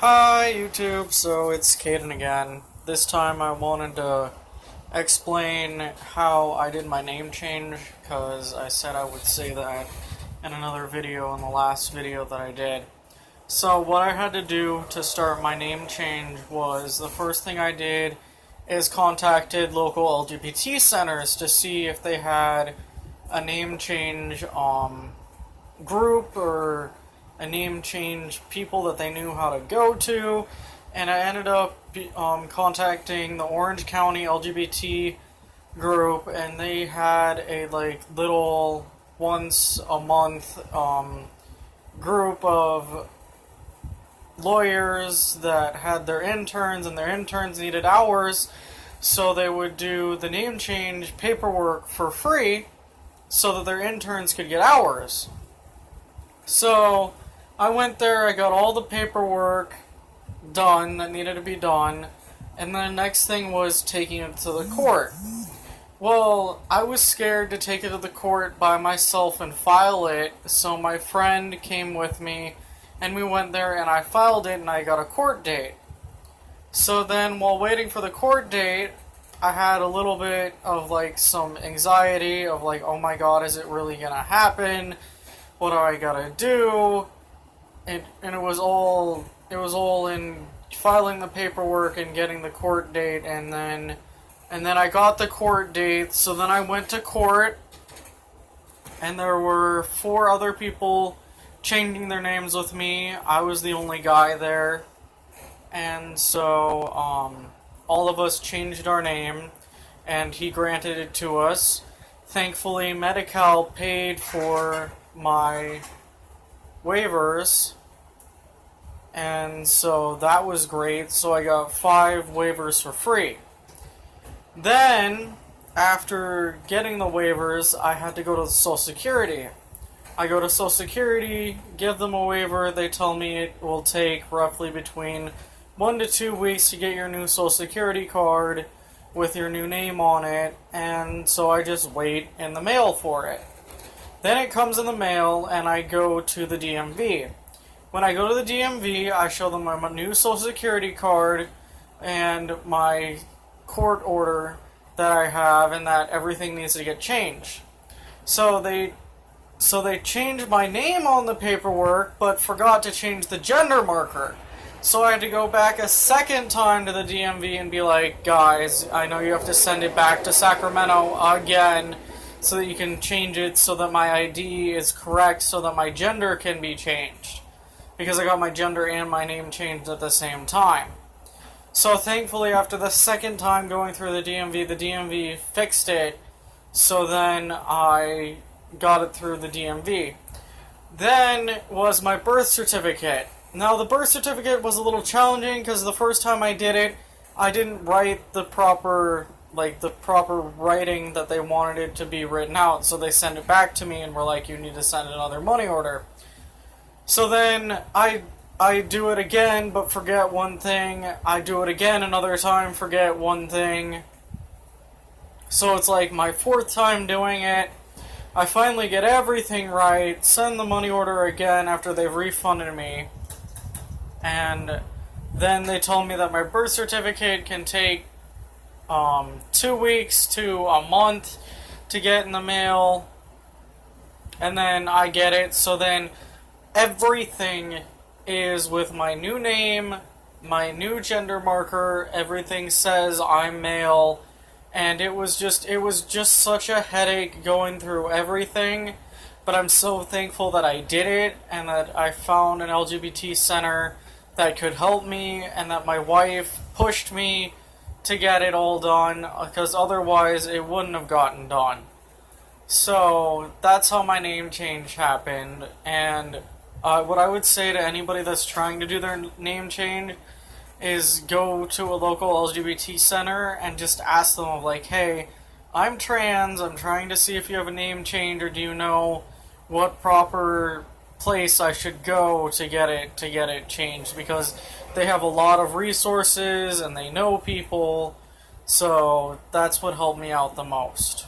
Hi YouTube, so it's Caden again. This time I wanted to explain how I did my name change, because I said I would say that in another video in the last video that I did. So what I had to do to start my name change was, the first thing I did is contacted local LGBT centers to see if they had a name change group or a name change people that they knew how to go to, and I ended up contacting the Orange County LGBT group, and they had a little once a month group of lawyers that had their interns, and their interns needed hours, so they would do the name change paperwork for free so that their interns could get hours. So I went there, I got all the paperwork done that needed to be done, and then the next thing was taking it to the court. Well, I was scared to take it to the court by myself and file it, so my friend came with me, and we went there and I filed it and I got a court date. So then, while waiting for the court date, I had a little bit of some anxiety of oh my god, is it really gonna happen? What do I gotta do? And it was all in filing the paperwork and getting the court date, and then I got the court date. So then I went to court, and there were 4 other people changing their names with me. I was the only guy there, and so all of us changed our name, and he granted it to us. Thankfully, Medi-Cal paid for my waivers, and so that was great. So I got 5 waivers for free. Then, after getting the waivers, I had to go to Social Security. I go to Social Security, give them a waiver. They tell me it will take roughly between 1 to 2 weeks to get your new Social Security card with your new name on it, and so I just wait in the mail for it. Then it comes in the mail, and I go to the DMV. When I go to the DMV, I show them my new Social Security card and my court order that I have, and that everything needs to get changed. So they changed my name on the paperwork, but forgot to change the gender marker. So I had to go back a second time to the DMV and be like, guys, I know you have to send it back to Sacramento again, so that you can change it so that my ID is correct, so that my gender can be changed. Because I got my gender and my name changed at the same time. So thankfully, after the second time going through the DMV fixed it, so then I got it through the DMV. Then was my birth certificate. Now, the birth certificate was a little challenging, because the first time I did it, I didn't write the proper writing that they wanted it to be written out, so they sent it back to me and were like, you need to send another money order. So then I do it again, but forget one thing. I do it again another time, forget one thing. So it's my 4th time doing it. I finally get everything right, send the money order again after they've refunded me, and then they told me that my birth certificate can take 2 weeks to a month to get in the mail, and then I get it. So then everything is with my new name, my new gender marker, everything says I'm male, and it was just such a headache going through everything, but I'm so thankful that I did it, and that I found an LGBT center that could help me, and that my wife pushed me to get it all done, because otherwise it wouldn't have gotten done. So that's how my name change happened, and what I would say to anybody that's trying to do their name change is go to a local LGBT center and just ask them hey, I'm trans, I'm trying to see if you have a name change, or do you know what proper place I should go to get it changed, because they have a lot of resources and they know people. So that's what helped me out the most.